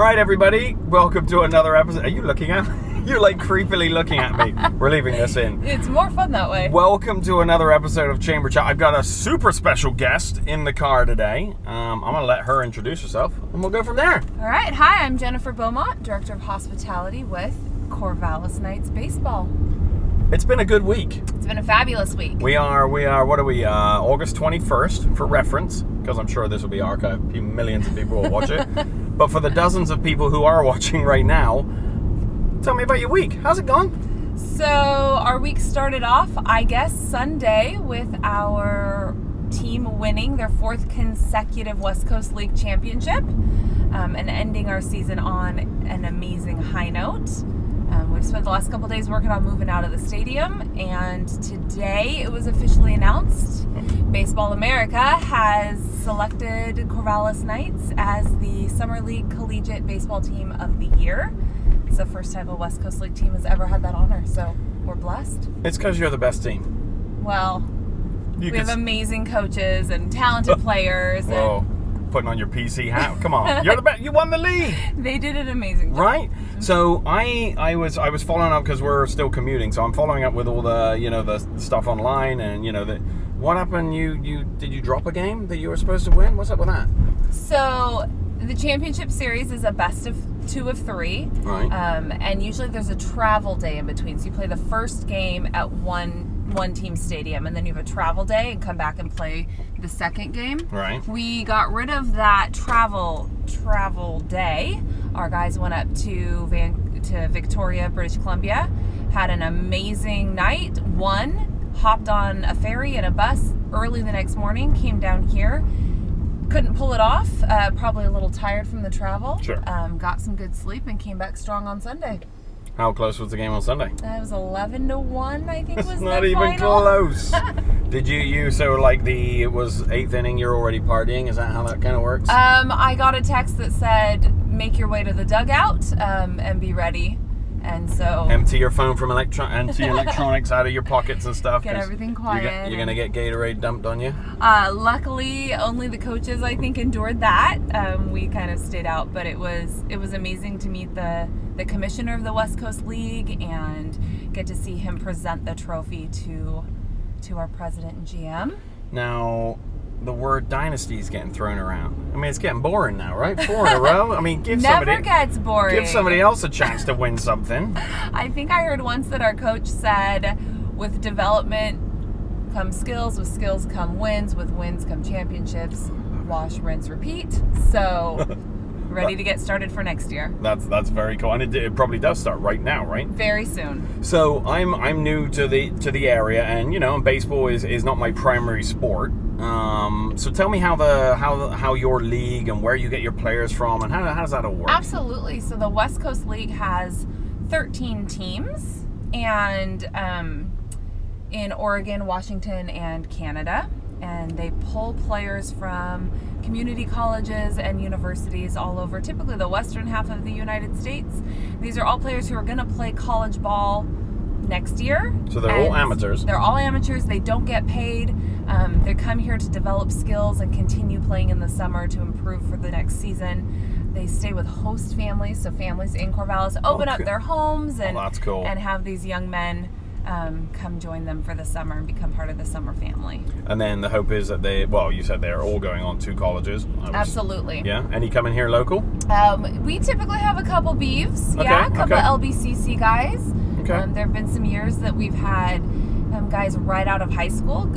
right, everybody. Welcome to another episode. Are you looking at me? You're like creepily looking at me. We're leaving this in. It's more fun that way. Welcome to another episode of Chamber Chat. I've got a super special guest in the car today. I'm going to let her introduce herself, and we'll go from there. All right. Hi, I'm Jennifer Beaumont, Director of Hospitality with Corvallis Knights Baseball. It's been a good week. It's been a fabulous week. We are, what are we, August 21st, for reference, because I'm sure this will be archived. Millions of people will watch it. But for the dozens of people who are watching right now, tell me about your week. How's it gone? So our week started off, I guess, Sunday with our team winning their fourth consecutive West Coast League championship and ending our season on an amazing high note. We've spent the last couple days working on moving out of the stadium, and today it was officially announced. Baseball America has selected Corvallis Knights as the Summer League Collegiate Baseball Team of the Year. It's the first time a West Coast League team has ever had that honor, so we're blessed. It's because you're the best team. Well, we have amazing coaches and talented players. Whoa. Putting on your PC hat. Come on, you're the best. You won the league. They did an amazing job. Right. So I was following up because we're still commuting. So I'm following up with all the the stuff online and what happened. Did you drop a game that you were supposed to win? What's up with that? So the championship series is a best of 2 of 3. Right. And usually there's a travel day in between. So you play the first game at one team stadium, and then you have a travel day and come back and play the second game. Right. We got rid of that travel day. Our guys went up to Victoria, British Columbia, had an amazing night, won, hopped on a ferry and a bus early the next morning, came down here. Couldn't pull it off, probably a little tired from the travel. Sure. Got some good sleep and came back strong on Sunday. How close was the game on Sunday? It was 11-1, I think was the final. Not even close. Did you so like it was 8th inning, you're already partying? Is that how that kind of works? I got a text that said, make your way to the dugout and be ready. And so empty your phone from electronics out of your pockets and stuff. Get everything quiet. You're going to get Gatorade dumped on you? Luckily, only the coaches, I think, endured that. We kind of stayed out, but it was amazing to meet the commissioner of the West Coast League and get to see him present the trophy to our president and GM. Now, the word dynasty is getting thrown around. I mean, it's getting boring now, right? 4 in a row. I mean, Never gets boring. Give somebody else a chance to win something. I think I heard once that our coach said, with development come skills, with skills come wins, with wins come championships. Wash, rinse, repeat. So, ready to get started for next year. That's very cool, and it probably does start right now, right? Very soon. So I'm new to the area, and baseball is not my primary sport. So tell me how your league and where you get your players from, and how does that all work? Absolutely. So the West Coast League has 13 teams, and in Oregon, Washington, and Canada. And they pull players from community colleges and universities all over, typically the western half of the United States. These are all players who are going to play college ball next year. So they're all amateurs. They're all amateurs. They don't get paid. They come here to develop skills and continue playing in the summer to improve for the next season. They stay with host families, so families in Corvallis open up their homes and, that's cool. And have these young men come join them for the summer and become part of the summer family. And then the hope is that you said they're all going on to colleges. Absolutely. Yeah. Any coming here local? We typically have a couple Beavs. A couple LBCC guys. Okay. There have been some years that we've had guys right out of high school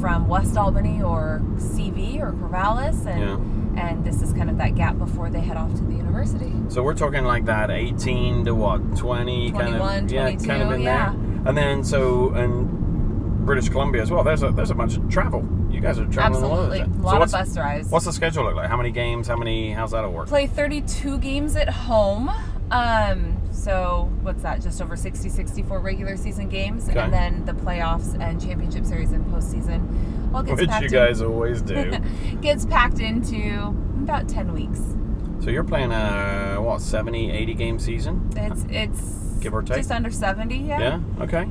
from West Albany or CV or Corvallis, and this is kind of that gap before they head off to the university. So we're talking like that 18 to what, 20? 21, 22, kind of in there. And then and British Columbia as well. There's a bunch of travel. You guys are traveling Absolutely. a lot of bus rides. What's the schedule look like? How many games? How's that all work? Play 32 games at home. So what's that? Just over 64 regular season games, and then the playoffs and championship series and postseason. Which you guys always do. Gets packed into about 10 weeks. So you're playing a 70, 80 game season? It's give or take, just under 70. Yeah. Okay.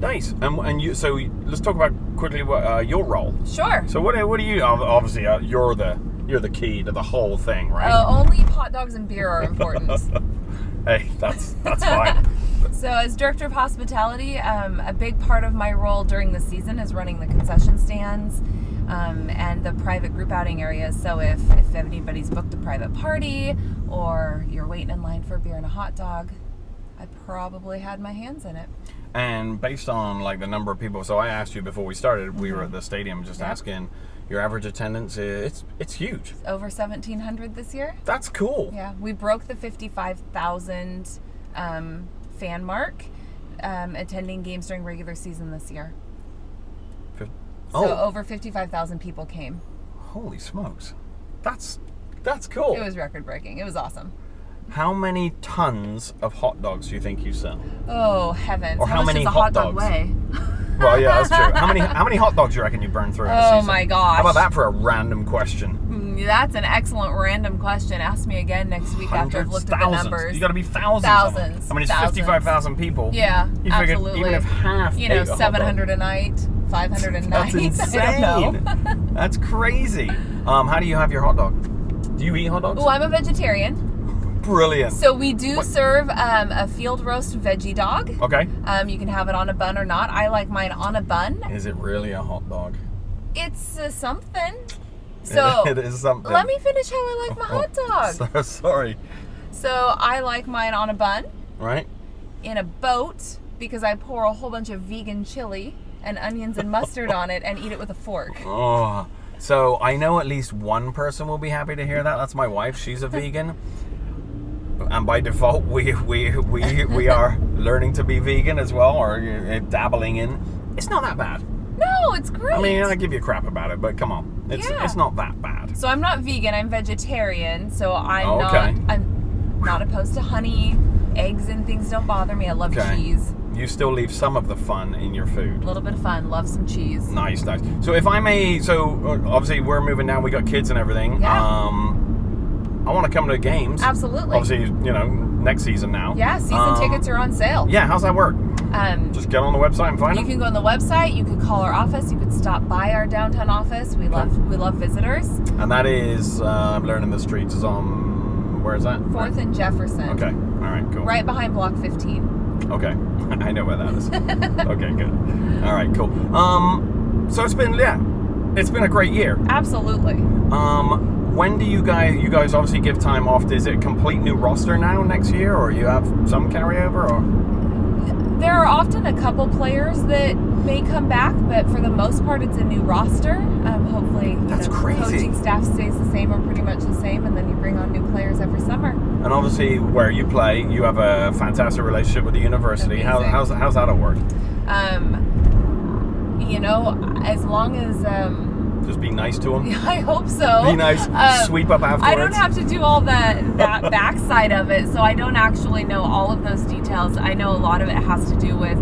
Nice. And you. So let's talk about quickly what your role. Sure. So what do you? Obviously, you're the You're the key to the whole thing, right? Only hot dogs and beer are important. Hey, that's fine. So as director of hospitality, a big part of my role during the season is running the concession stands and the private group outing areas. So if anybody's booked a private party or you're waiting in line for a beer and a hot dog, I probably had my hands in it. And based on like the number of people, so I asked you before we started, we were at the stadium just asking, your average attendance, it's huge. It's over 1,700 this year. That's cool. Yeah, we broke the 55,000 fan mark attending games during regular season this year. So over 55,000 people came. Holy smokes. That's cool. It was record breaking. It was awesome. How many tons of hot dogs do you think you sell? Oh, heavens. Or how much many does a hot hot dog dogs? weigh? Well, yeah, that's true. How many hot dogs do you reckon you burn through in a season? Oh my gosh. How about that for a random question? That's an excellent random question. Ask me again next week after I've looked at the numbers. You got to be thousands. Thousands. I mean, it's 55,000 people. Yeah, you figured absolutely. Even if half, 700 a night, 500 a night. That's insane. I don't know. That's crazy. How do you have your hot dog? Do you eat hot dogs? Oh, I'm a vegetarian. Brilliant. So we do serve a field roast veggie dog. Okay. You can have it on a bun or not. I like mine on a bun. Is it really a hot dog? It's something. So it is something. Let me finish how I like my hot dog. Sorry. So I like mine on a bun. Right. In a boat because I pour a whole bunch of vegan chili and onions and mustard on it and eat it with a fork. Oh. So I know at least one person will be happy to hear that. That's my wife. She's a vegan. And by default, we are learning to be vegan as well, or dabbling in. It's not that bad. No, it's great. I mean, I give you crap about it, but come on, it's not that bad. So I'm not vegan. I'm vegetarian. So I'm I'm not opposed to honey, eggs, and things don't bother me. I love cheese. You still leave some of the fun in your food. A little bit of fun. Love some cheese. Nice. So if I may, obviously we're moving now. We got kids and everything. Yeah. I want to come to the games. Absolutely. Obviously, next season now. Yeah, season tickets are on sale. Yeah, how's that work? Just get on the website and find them? You can go on the website, you could call our office, you could stop by our downtown office. We love visitors. And that is, I'm learning the streets is on, where is that? 4th and Jefferson. Okay, all right, cool. Right behind Block 15. Okay, I know where that is. Okay, good. All right, cool. So it's been a great year. Absolutely. When do you guys obviously give time off? Is it a complete new roster now next year, or you have some carryover? Or there are often a couple players that may come back, but for the most part, it's a new roster. Hopefully, that's crazy. Coaching staff stays the same or pretty much the same, and then you bring on new players every summer. And obviously, where you play, you have a fantastic relationship with the university. How's that all work? As long as. Just be nice to them. I hope so. Be nice. Sweep up afterwards. I don't have to do all that backside of it, so I don't actually know all of those details. I know a lot of it has to do with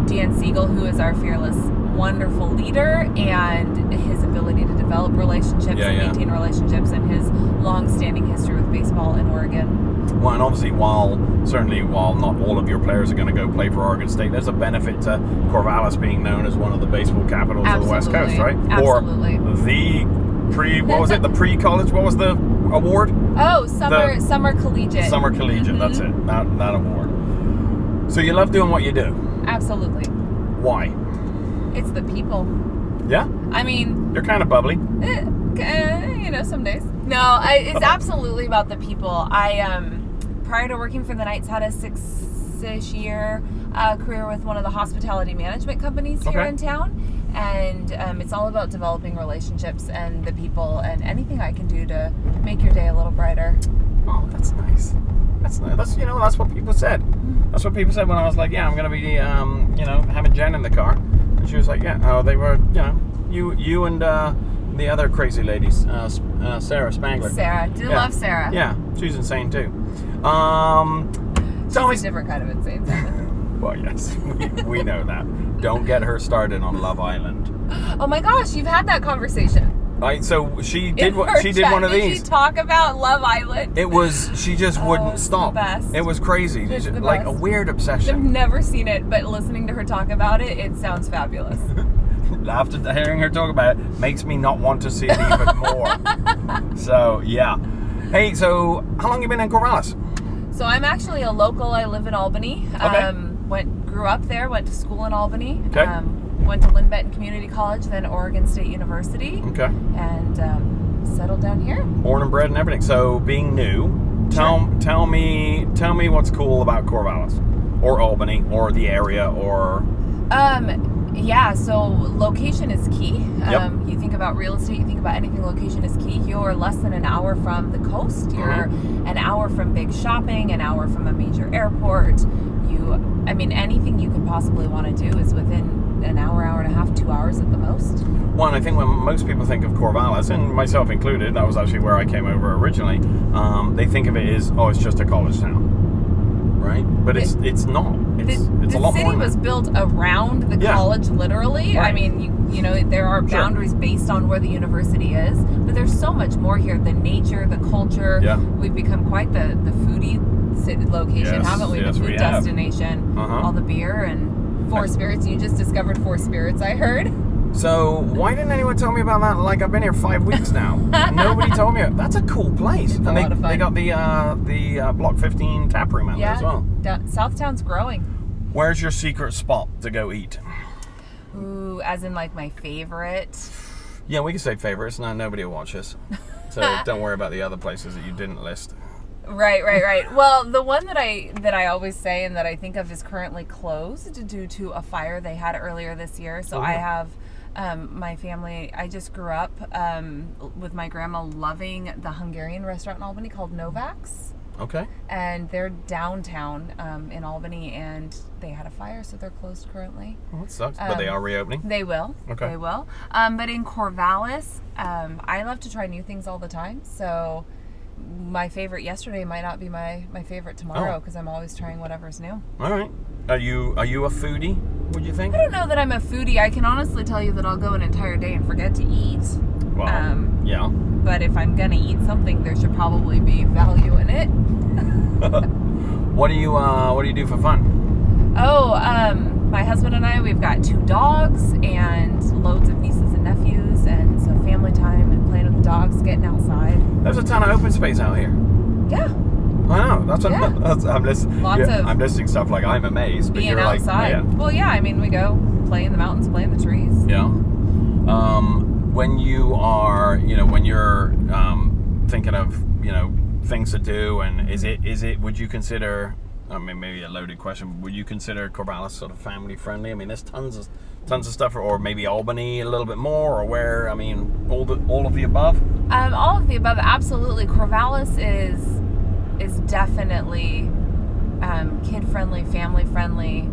Dan Siegel, who is our fearless, wonderful leader, and his ability to develop relationships and maintain relationships, and his long-standing history with baseball in Oregon. Well, and obviously, while not all of your players are going to go play for Oregon State, there's a benefit to Corvallis being known as one of the baseball capitals of the West Coast, right? Absolutely. Or the pre-college, what was the award? Oh, Summer Collegiate. Summer Collegiate, that's it, that award. So you love doing what you do? Absolutely. Why? It's the people. Yeah? I mean... You're kind of bubbly. Some days. No, it's absolutely about the people. Prior to working for the Knights, had a 6-ish year career with one of the hospitality management companies here in town. And it's all about developing relationships and the people, and anything I can do to make your day a little brighter. Oh, that's nice. That's nice. That's what people said. That's what people said when I was like, yeah, I'm going to be, having Jen in the car. And she was like, yeah, they were, you and the other crazy ladies, Sarah Spangler. Sarah. Love Sarah. Yeah, she's insane too. She's a different kind of insane. Well, yes, we know that. Don't get her started on Love Island. Oh my gosh, you've had that conversation. Right, so she did one of these. Did she talk about Love Island? She just wouldn't stop. The best. It was crazy. It's the like best. a weird obsession. I've never seen it, but listening to her talk about it, it sounds fabulous. After hearing her talk about it, makes me not want to see it even more. So, yeah. Hey, so how long have you been in Corvallis? So I'm actually a local. I live in Albany. Okay. Grew up there, went to school in Albany. Okay. Went to Lynn Benton Community College, then Oregon State University. Okay. And settled down here. Born and bred and everything. So, being new, tell me what's cool about Corvallis or Albany or the area or... Yeah, so location is key. Yep. You think about real estate, you think about anything, location is key. You're less than an hour from the coast. You're an hour from big shopping, an hour from a major airport. Anything you could possibly want to do is within an hour, hour and a half, 2 hours at the most. Well, and I think when most people think of Corvallis, and myself included, that was actually where I came over originally, they think of it as, it's just a college town. Right? But it's not. It's a lot more. The city was built around the college, literally. Right. I mean, there are boundaries based on where the university is, but there's so much more here. The nature, the culture. Yeah. We've become quite the foodie location, haven't we? The food destination. All the beer and Four Spirits. You just discovered Four Spirits, I heard. So why didn't anyone tell me about that? Like, I've been here 5 weeks now. Nobody told me. That's a cool place. It's a lot of fun. They got the Block 15 tap room out there as well. Southtown's growing. Where's your secret spot to go eat? Ooh, as in like my favorite? Yeah, we can say favorites. No, nobody will watch this. So don't worry about the other places that you didn't list. Right. Well, the one that I always say and that I think of is currently closed due to a fire they had earlier this year. So I have my family, I just grew up with my grandma loving the Hungarian restaurant in Albany called Novak's. Okay. And they're downtown in Albany, and they had a fire, so they're closed currently. Well, that sucks, but they are reopening? They will. Okay. They will. But in Corvallis, I love to try new things all the time, so my favorite yesterday might not be my favorite tomorrow, because I'm always trying whatever's new. All right. Are you a foodie, would you think? I don't know that I'm a foodie. I can honestly tell you that I'll go an entire day and forget to eat. Well, yeah. But if I'm going to eat something, there should probably be value in it. What do you do for fun? My husband and I, we've got 2 dogs and loads of nieces and nephews, and so family time and playing with the dogs, getting outside. There's a ton of open space out here. Yeah. I know. I'm listing stuff like I'm amazed, but you're outside. Like, Well, yeah. I mean, we go play in the mountains, play in the trees. Yeah. When you are, when you're thinking of, things to do, and is it? Would you consider? I mean, maybe a loaded question. Would you consider Corvallis sort of family friendly? I mean, there's tons of stuff, or maybe Albany a little bit more, or where? I mean, all of the above. All of the above, absolutely. Corvallis is definitely kid friendly, family friendly.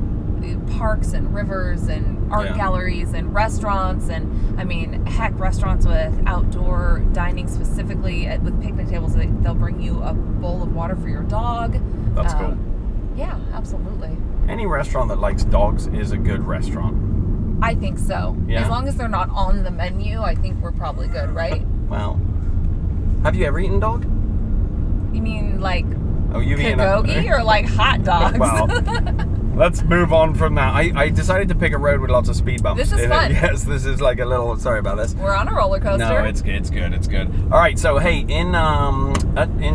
Parks and rivers and art galleries and restaurants, and I mean, heck, restaurants with outdoor dining, specifically with picnic tables. They'll bring you a bowl of water for your dog. That's cool. Yeah, absolutely. Any restaurant that likes dogs is a good restaurant. I think so. Yeah. As long as they're not on the menu, I think we're probably good, right? Well, have you ever eaten dog? You mean like you've pierogi or like hot dogs? Well, let's move on from that. I decided to pick a road with lots of speed bumps. This is fun. Yes, this is like a little. Sorry about this. We're on a roller coaster. No, it's good. All right, so hey, in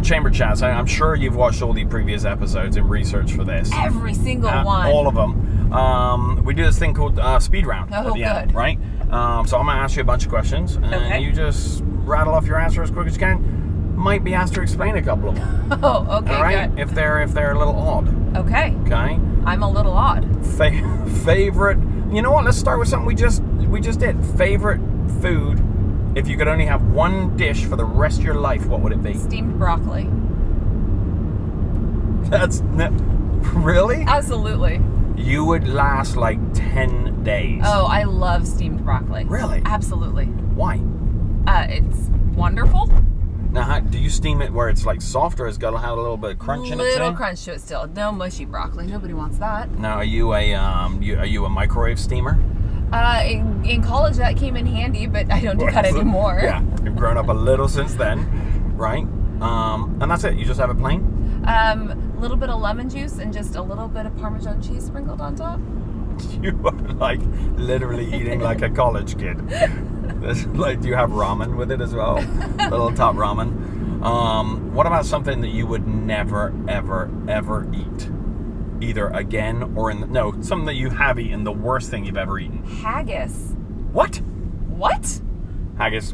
Chamber Chats, I'm sure you've watched all the previous episodes in research for this. Every single one. All of them. We do this thing called speed round at the end, right? So I'm gonna ask you a bunch of questions, and you just rattle off your answer as quick as you can. Might be asked to explain a couple of them. Oh, okay. All right, good. if they're a little odd. Okay. Okay. I'm a little odd. Favorite. You know what? Let's start with something we just did. Favorite food. If you could only have one dish for the rest of your life, what would it be? Steamed broccoli. Really? Absolutely. You would last like 10 days. Oh, I love steamed broccoli. Really? Absolutely. Why? It's wonderful. Now, do you steam it where it's like soft, or it's got to have a little bit of crunch in it? Little crunch to it still. No mushy broccoli. Nobody wants that. Now, are you a microwave steamer? In college that came in handy, but I don't do that anymore. Yeah, you've grown up a little since then, right? And that's it. You just have it plain. A little bit of lemon juice and just a little bit of Parmesan cheese sprinkled on top. You are like literally eating like a college kid. Like, do you have ramen with it as well? A little top ramen. What about something that you would never, ever, ever eat? Either again or something that you have eaten, the worst thing you've ever eaten. Haggis. What? What? Haggis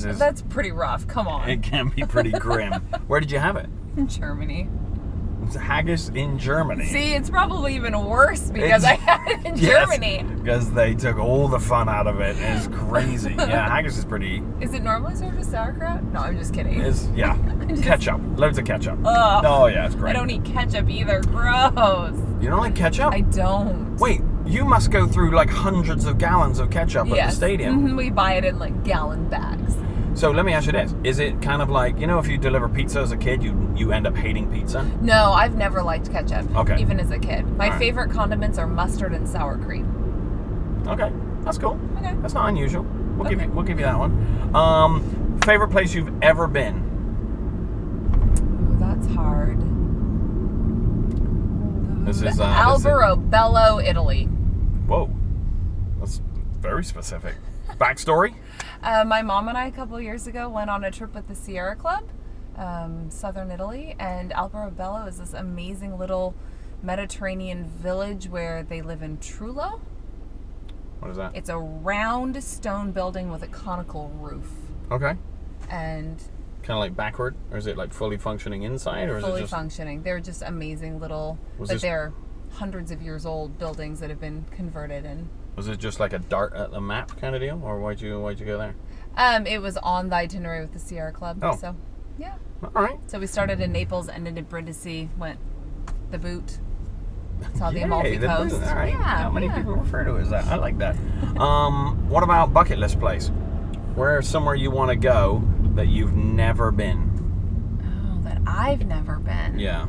is... That's pretty rough. Come on. It can be pretty grim. Where did you have it? In Germany. It's haggis in Germany. See, it's probably even worse because I had it in Germany. Because they took all the fun out of it. It's crazy. Yeah, haggis is pretty... Is it normally served with sauerkraut? No, I'm just kidding. Ketchup. Loads of ketchup. Ugh. Oh, yeah, it's great. I don't eat ketchup either. Gross. You don't like ketchup? I don't. Wait, you must go through like hundreds of gallons of ketchup at the stadium. We buy it in like gallon bags. So let me ask you this. Is it kind of like, if you deliver pizza as a kid, you end up hating pizza? No, I've never liked ketchup. Okay. Even as a kid. My favorite condiments are mustard and sour cream. Okay. That's cool. Okay. That's not unusual. We'll give you that one. Favorite place you've ever been? Ooh, that's hard. This is Alberobello, Italy. Whoa. That's very specific. Backstory? My mom and I, a couple years ago, went on a trip with the Sierra Club, southern Italy, and Alberobello is this amazing little Mediterranean village where they live in Trullo. What is that? It's a round stone building with a conical roof. Okay. And... kind of like backward? Or is it like fully functioning inside? Or is fully it just... functioning. They're just amazing little... they're hundreds of years old buildings that have been converted and... Was it just like a dart at the map kind of deal, or why'd you go there? It was on the itinerary with the Sierra Club. Oh. So, yeah. All right. So we started in Naples, ended in Brindisi, went the boot, saw the Amalfi Coast. Boot. All right. Yeah. How many people refer to it as that? I like that. What about bucket list place? Where's somewhere you want to go that you've never been? Oh, that I've never been. Yeah.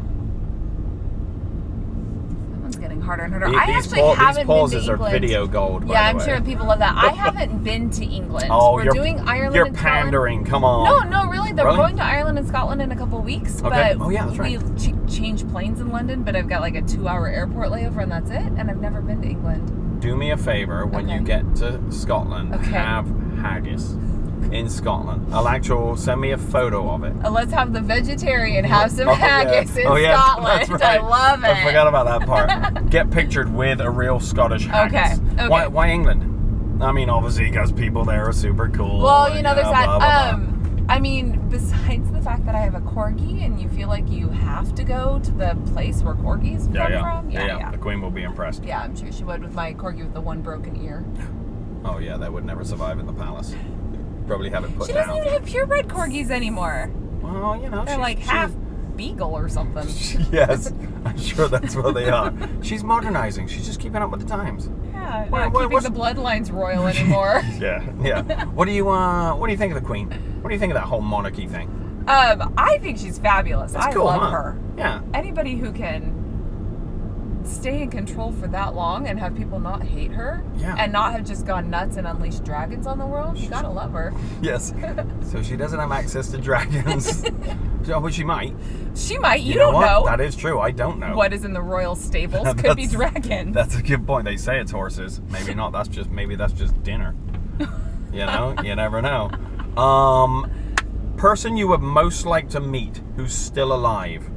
It's getting harder and harder. These pauses been to England. Are video gold. Yeah, I'm sure people love that. I haven't been to England. Oh, we're doing Ireland. You're and pandering. Scotland. Come on. No, really. They're going to Ireland and Scotland in a couple weeks. Okay. But oh yeah, that's right. We change planes in London, but I've got like a 2-hour airport layover, and that's it. And I've never been to England. Do me a favor when you get to Scotland. Have haggis in Scotland. Send me a photo of it. Let's have the vegetarian have some haggis in Scotland. That's right. I love it. I forgot about that part. Get pictured with a real Scottish haggis. Okay. Why England? I mean, obviously, because people there are super cool. Well, there's that. Blah, blah, blah. I mean, besides the fact that I have a corgi, and you feel like you have to go to the place where corgis come from. Yeah. The Queen will be impressed. Yeah, I'm sure she would with my corgi with the one broken ear. Oh yeah, that would never survive in the palace. Probably have it put down. She doesn't even have purebred corgis anymore. Well, they're like half beagle or something. Yes, I'm sure that's what they are. She's modernizing. She's just keeping up with the times. Yeah, not keeping the bloodlines royal anymore. Yeah. What do you think of the Queen? What do you think of that whole monarchy thing? I think she's fabulous. That's cool, love her. Yeah. Anybody who can stay in control for that long and have people not hate her and not have just gone nuts and unleashed dragons on the world, you gotta love her. Yes. So she doesn't have access to dragons. Well, she might. She might. You don't know. That is true. I don't know. What is in the royal stables could be dragons. That's a good point. They say it's horses. Maybe not. Maybe that's just dinner. You never know. Person you would most like to meet who's still alive.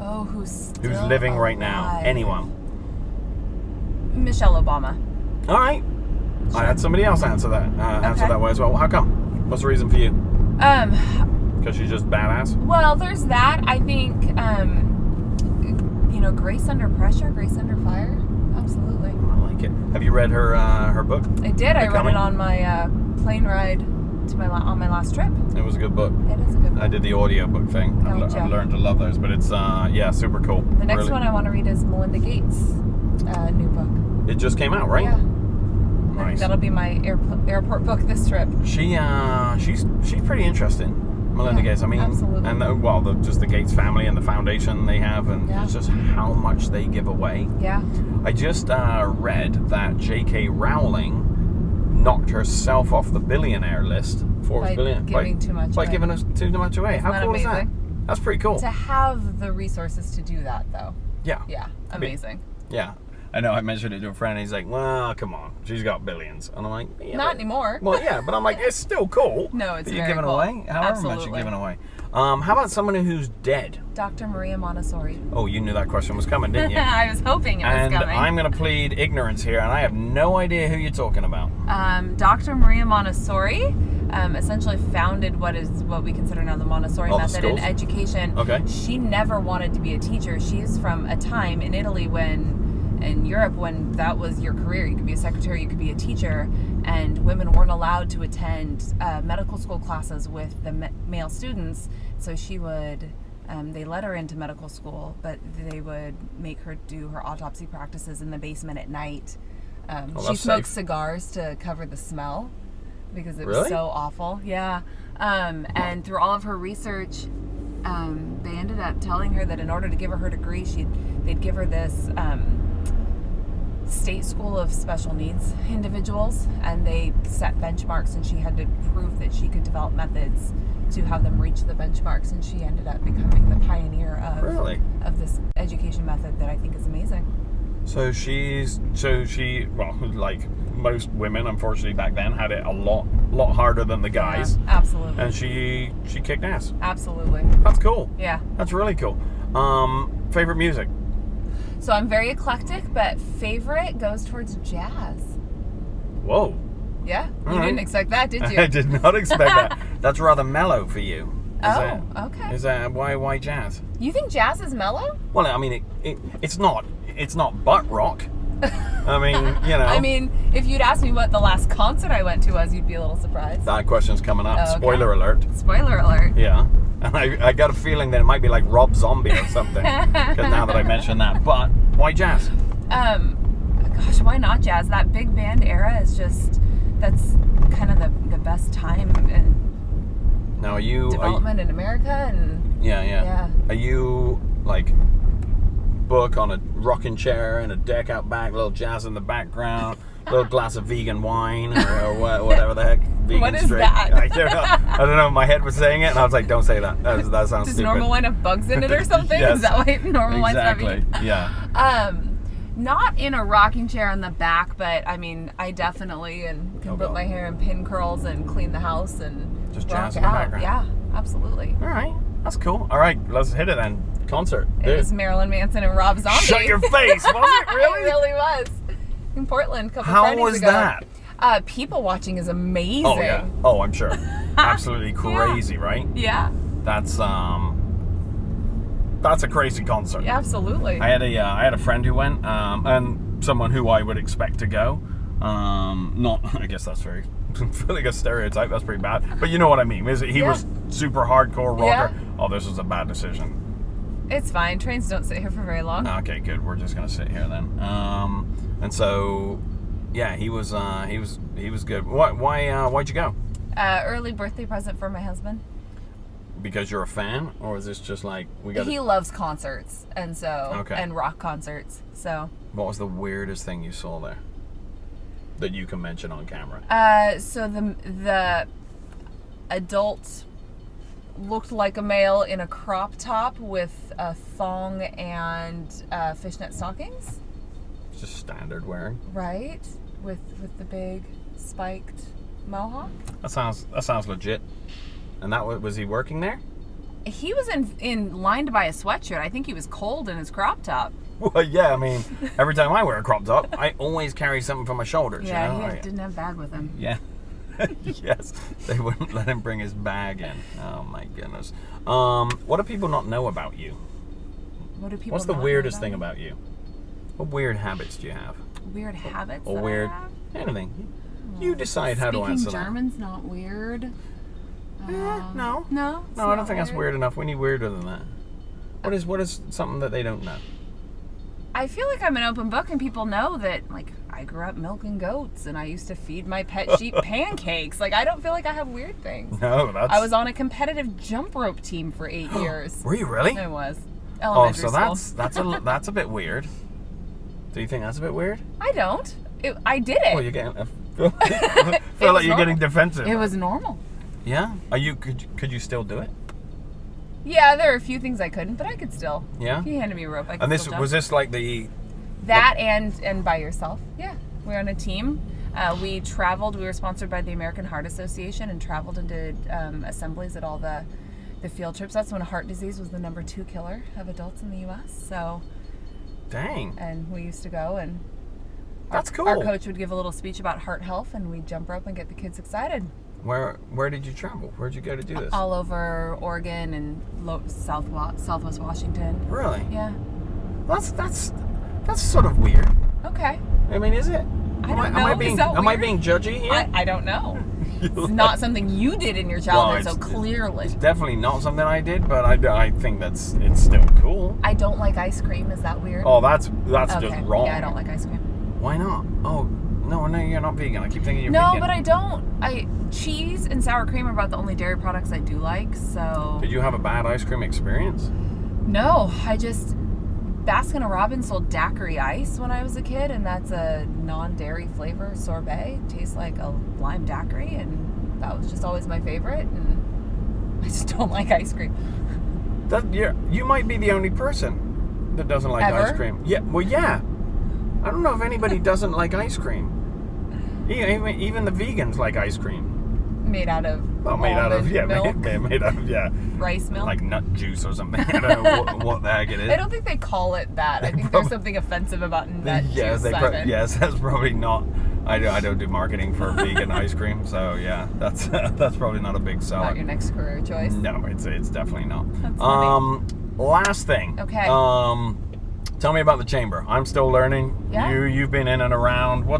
Oh, who's living right now? Anyone? Michelle Obama. All right. Sure. I had somebody else answer that. Answer that way as well. How come? What's the reason for you? Because she's just badass. Well, there's that. I think, grace under pressure, grace under fire. Absolutely. I like it. Have you read her book? I did. I read it on my plane ride to on my last trip. It was a good book. It is a good book. I did the audiobook thing. Gotcha. I've learned to love those, but it's super cool. The next one I want to read is Melinda Gates' new book. It just came out, right? Yeah. Nice. That'll be my airport book this trip. She's pretty interesting. Melinda Gates. I mean, absolutely. And just the Gates family and the foundation they have, and it's just how much they give away. Yeah. I just read that J.K. Rowling knocked herself off the billionaire list. By giving too much away. How cool is that? That's pretty cool. To have the resources to do that, though. Yeah. Yeah. Amazing. Yeah. I know I mentioned it to a friend, and he's like, well, come on, she's got billions. And I'm like, yeah, Not anymore. Well, yeah, but I'm like, it's still cool. No, it's that you're very giving cool. away, however much you're giving away. How about someone who's dead? Dr. Maria Montessori. Oh, you knew that question was coming, didn't you? I was hoping it was And coming. I'm going to plead ignorance here, and I have no idea who you're talking about. Dr. Maria Montessori essentially founded what we consider now the Montessori Oh, the method in schools? education. Okay. She never wanted to be a teacher. She's from a time in Italy in Europe when that was your career. You could be a secretary, you could be a teacher, and women weren't allowed to attend medical school classes with the male students. So she would, they let her into medical school, but they would make her do her autopsy practices in the basement at night. She smoked cigars to cover the smell because it was so awful. Yeah. And through all of her research, they ended up telling her that in order to give her her degree, they'd give her this state school of special needs individuals, and they set benchmarks, and she had to prove that she could develop methods to have them reach the benchmarks, and she ended up becoming the pioneer of this education method that I think is amazing. So she, well, like most women, unfortunately back then, had it a lot harder than the guys. Yeah, absolutely. And she kicked ass. Absolutely. That's cool. Yeah. That's really cool. Favorite music? So I'm very eclectic, but favorite goes towards jazz. Whoa. Yeah. All You right. didn't expect that, did you? I did not expect that. That's rather mellow for you. Okay. Is that why jazz? You think jazz is mellow? Well, I mean, it's not butt rock. I mean, you know. I mean, if you'd asked me what the last concert I went to was, you'd be a little surprised. That question's coming up. Oh, okay. Spoiler alert. Spoiler alert. Yeah. And I got a feeling that it might be like Rob Zombie or something. Because now that I mentioned that. But why jazz? Gosh, why not jazz? That big band era is that's kind of the best time in Now, development in America. And yeah. Are you like book on a rocking chair and a deck out back, a little jazz in the background, a little glass of vegan wine or whatever the heck? Vegan What is straight. that? I don't know. My head was saying it, and I was like, "Don't say that. That sounds Does stupid." normal wine have bugs in it or something? Yes. Is that why normal wine's not Exactly. vegan? Yeah. Not in a rocking chair on the back, but I mean, I definitely can put my hair in pin curls and clean the house and Just rock jazz in the out. background. Yeah, absolutely. All right. That's cool. All right. Let's hit it then. Concert. It was Marilyn Manson and Rob Zombie. Shut your face. Was it really? It really was. In Portland a couple How Fridays was ago. that? People watching is amazing. Oh yeah. Oh, I'm sure. Absolutely crazy, right? Yeah. That's a crazy concert. Yeah, absolutely. I had a friend who went, and someone who I would expect to go. I guess that's very, I feel like a stereotype. That's pretty bad. But you know what I mean. He was super hardcore rocker. Yeah. Oh, this was a bad decision. It's fine. Trains don't sit here for very long. Okay, good. We're just gonna sit here then. And so, yeah, he was good. Why'd you go? Early birthday present for my husband. Because you're a fan, or is this just like we got? He loves concerts, and so Okay. and rock concerts. So. What was the weirdest thing you saw there that you can mention on camera? So the adult looked like a male in a crop top with a thong and fishnet stockings. Just standard wearing. Right, with the big spiked mohawk. That sounds legit. And that was he working there? He was lined by a sweatshirt. I think he was cold in his crop top. Well, yeah. I mean, every time I wear a crop top, I always carry something for my shoulders. Yeah, you know? he didn't have a bag with him. Yeah. Yes, they wouldn't let him bring his bag in. Oh my goodness. What do people not know about you? What do people? What's the not know weirdest about thing me? about you? What weird habits do you have? Weird habits. Or that weird I have? anything? You decide how to answer Speaking German's not weird. that. No. No. No, I don't think that's weird enough. We need weirder than that. What is something that they don't know? I feel like I'm an open book, and people know that, like, I grew up milking goats, and I used to feed my pet sheep pancakes. Like, I don't feel like I have weird things. No, that's. I was on a competitive jump rope team for 8 years. Were you really? I was. Oh, Elementary so school. that's a bit weird. Do you think that's a bit weird? I don't. I did it. Well, you're getting. I feel like you're getting defensive. It was normal. Yeah. Are you? Could you still do it? Yeah, there are a few things I couldn't, but I could still. Yeah. If you handed me a rope, I could And this still jump. was this like the That and by yourself. Yeah. We're on a team. We traveled. We were sponsored by the American Heart Association and traveled and did assemblies at all the field trips. That's when heart disease was the #2 killer of adults in the U.S. So, dang. And we used to go and that's cool. Our coach would give a little speech about heart health, and we'd jump rope and get the kids excited. Where did you travel? Where'd you go to do this? All over Oregon and Southwest Washington. Really? Yeah. That's sort of weird. Okay. I mean, is it? I don't know. Am I being judgy here? I don't know. It's not something you did in your childhood, so clearly. It's definitely not something I did, but I think it's still cool. I don't like ice cream. Is that weird? Oh, that's okay. just wrong. Yeah, I don't like ice cream. Why not? Oh, no, you're not vegan. I keep thinking you're No, vegan. but I don't. Cheese and sour cream are about the only dairy products I do like, so... Did you have a bad ice cream experience? No, Baskin & Robbins sold daiquiri ice when I was a kid, and that's a non-dairy flavor sorbet. It tastes like a lime daiquiri, and that was just always my favorite, and I just don't like ice cream. You might be the only person that doesn't like ice cream. Yeah, well, yeah. I don't know if anybody doesn't like ice cream. Even the vegans like ice cream. Made out of milk? made out of rice milk, like nut juice or something. I don't know what the heck it is. I don't think they call it that. I think there's something offensive about nut juice. Yes, that's probably not. I don't do marketing for vegan ice cream, so yeah, that's probably not a big seller. Not your next career choice. No, it's definitely not. That's funny. Last thing. Okay. Tell me about the chamber. I'm still learning. Yeah. You've been in and around. Why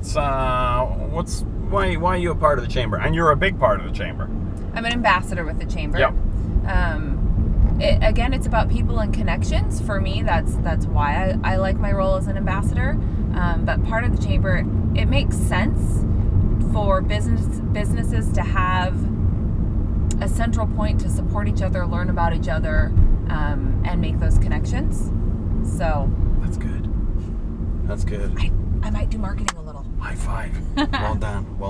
are you a part of the chamber? And you're a big part of the chamber. I'm an ambassador with the chamber. Yep. Again, it's about people and connections. For me, that's why I like my role as an ambassador. But part of the chamber, it makes sense for businesses to have a central point to support each other, learn about each other, and make those connections. So that's good. That's good. I might do marketing a little. High five. Well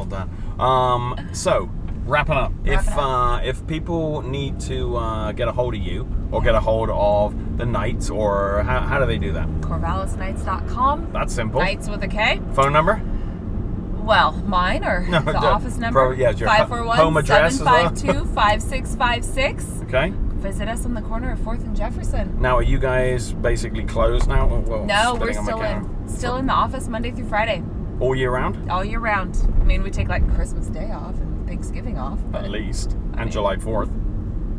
done. So, wrapping up. If people need to get a hold of you or get a hold of the Knights, or how do they do that? CorvallisKnights.com. That's simple. Knights with a K. Phone number? Well, mine or the office number? Your home address 541-752-5656. Okay. Visit us on the corner of 4th and Jefferson. Now, are you guys basically closed now? No, we're still in the office Monday through Friday. All year round? All year round. I mean, we take like Christmas Day off and Thanksgiving off. At least. And July 4th.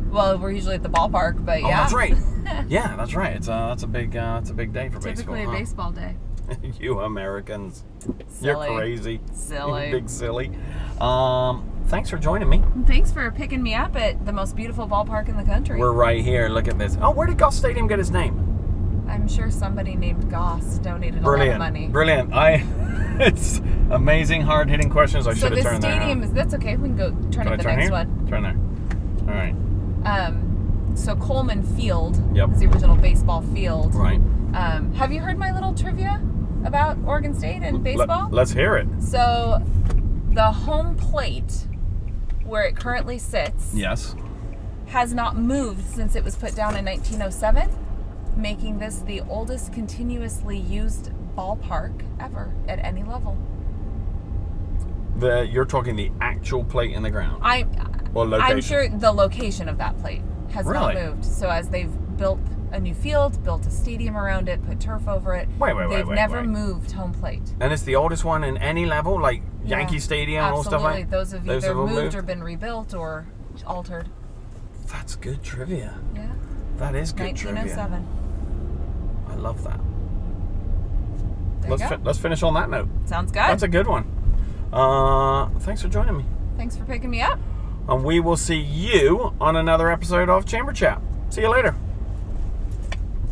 Well, we're usually at the ballpark, but yeah. Oh, that's right. Yeah, that's right. It's a big day for baseball. Typically a baseball day. You Americans. Silly. You're crazy. Silly. Big silly. Thanks for joining me. Thanks for picking me up at the most beautiful ballpark in the country. We're right here. Look at this. Oh, where did Goss Stadium get its name? I'm sure somebody named Goss donated a lot of money. Brilliant. It's amazing, hard-hitting questions. I should have turned there. So the stadium that's okay. We can go turn it the next one. Turn there. All right. So Coleman Field Yep. is the original baseball field. Right. Have you heard my little trivia about Oregon State and baseball? Let's hear it. So the home plate where it currently sits has not moved since it was put down in 1907, making this the oldest continuously used ballpark ever at any level. You're talking the actual plate in the ground? I'm sure the location of that plate has not moved. So as they've built a new field, built a stadium around it, put turf over it, they've never moved home plate. And it's the oldest one in any level, like Yankee Stadium and all stuff like that? Those have either moved or been rebuilt or altered. That's good trivia. Yeah. That is good 1907. Trivia. I love that. Let's finish on that note. Sounds good. That's a good one. Thanks for joining me. Thanks for picking me up. And we will see you on another episode of Chamber Chat. See you later.